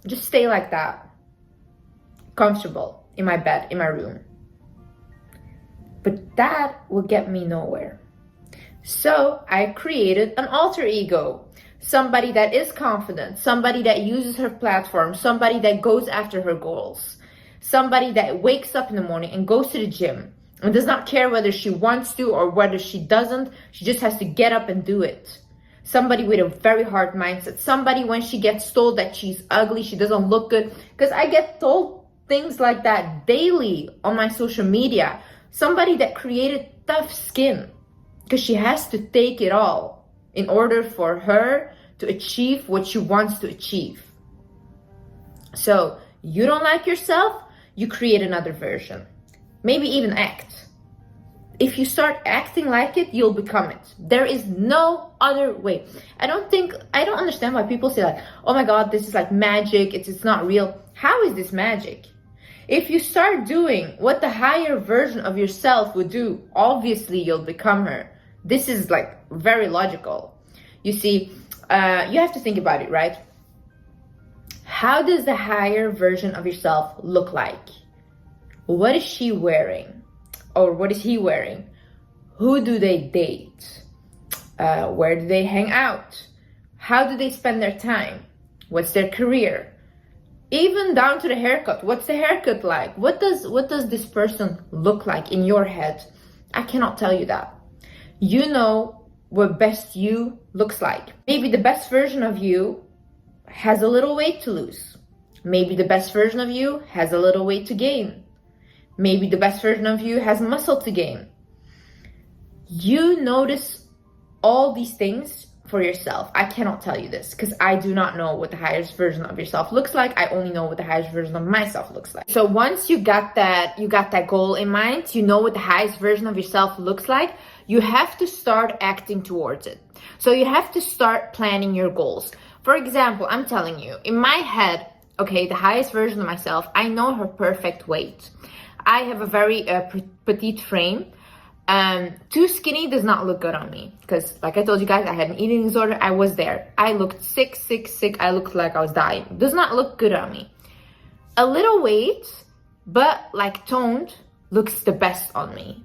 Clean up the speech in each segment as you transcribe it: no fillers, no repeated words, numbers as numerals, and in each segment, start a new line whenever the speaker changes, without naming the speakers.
just stay like that, comfortable in my bed, in my room. But that will get me nowhere. So I created an alter ego, somebody that is confident, somebody that uses her platform, somebody that goes after her goals, somebody that wakes up in the morning and goes to the gym and does not care whether she wants to or whether she doesn't. She just has to get up and do it. Somebody with a very hard mindset. Somebody, when she gets told that she's ugly, she doesn't look good, because I get told things like that daily on my social media. Somebody that created tough skin because she has to take it all in order for her to achieve what she wants to achieve. So you don't like yourself, you create another version. Maybe even act. If you start acting like it, you'll become it. There is no other way. I don't understand why people say like, oh my God, this is like magic, it's not real. How is this magic? If you start doing what the higher version of yourself would do, obviously you'll become her. This is like very logical. You see, you have to think about it, right? How does the higher version of yourself look like? What is she wearing? Or what is he wearing? Who do they date? Where do they hang out? How do they spend their time? What's their career? Even down to the haircut. What's the haircut like? What does this person look like in your head? I cannot tell you that. You know what best you looks like. Maybe the best version of you has a little weight to lose. Maybe the best version of you has a little weight to gain. Maybe the best version of you has muscle to gain. You notice all these things for yourself. I cannot tell you this because I do not know what the highest version of yourself looks like. I only know what the highest version of myself looks like. So once you got that goal in mind, you know what the highest version of yourself looks like, you have to start acting towards it. So you have to start planning your goals. For example, I'm telling you, in my head, okay, the highest version of myself, I know her perfect weight. I have a very petite frame. Too skinny does not look good on me because, like I told you guys, I had an eating disorder. I was there. I looked sick. I looked like I was dying. Does not look good on me. A little weight, but like toned, looks the best on me.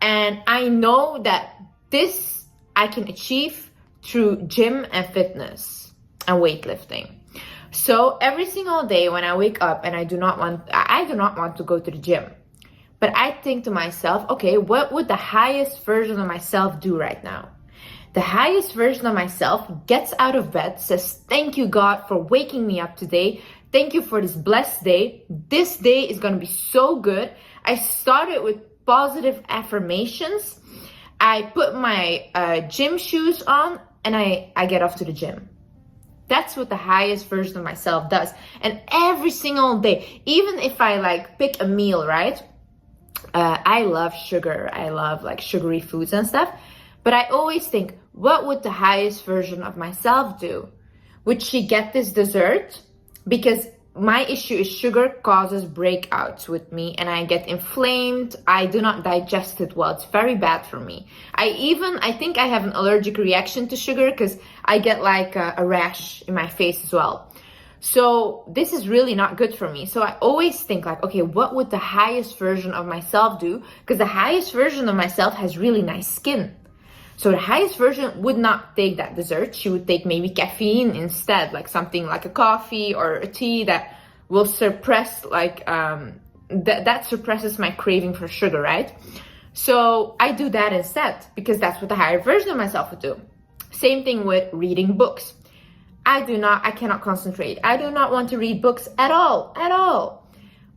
And I know that this I can achieve through gym and fitness and weightlifting. So every single day when I wake up and I do not want to go to the gym, but I think to myself, okay, what would the highest version of myself do right now? The highest version of myself gets out of bed, says, thank you, God, for waking me up today. Thank you for this blessed day. This day is going to be so good. I started with positive affirmations. I put my gym shoes on and I get off to the gym. That's what the highest version of myself does. And every single day, even if I like pick a meal, right? I love sugar. I love like sugary foods and stuff. But I always think, what would the highest version of myself do? Would she get this dessert? Because my issue is sugar causes breakouts with me and I get inflamed. I do not digest it well. It's very bad for me. I think I have an allergic reaction to sugar because I get like a rash in my face as well. So this is really not good for me. So I always think like, okay, what would the highest version of myself do? Because the highest version of myself has really nice skin. So the highest version would not take that dessert. She would take maybe caffeine instead, like something like a coffee or a tea that will suppress like, that suppresses my craving for sugar, right? So I do that instead because that's what the higher version of myself would do. Same thing with reading books. I cannot concentrate. I do not want to read books at all.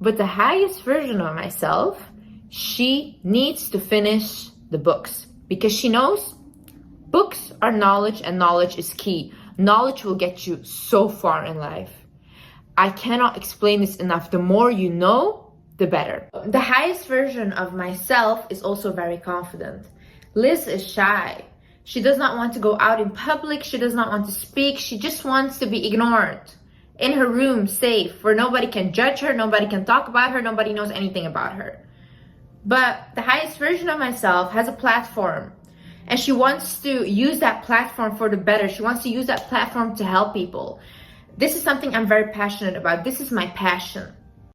But the highest version of myself, she needs to finish the books because she knows books are knowledge and knowledge is key. Knowledge will get you so far in life. I cannot explain this enough. The more you know, the better. The highest version of myself is also very confident. Liz is shy. She does not want to go out in public. She does not want to speak. She just wants to be ignored in her room, safe, where nobody can judge her, nobody can talk about her, nobody knows anything about her. But the highest version of myself has a platform and she wants to use that platform for the better. She wants to use that platform to help people. This is something I'm very passionate about. This is my passion.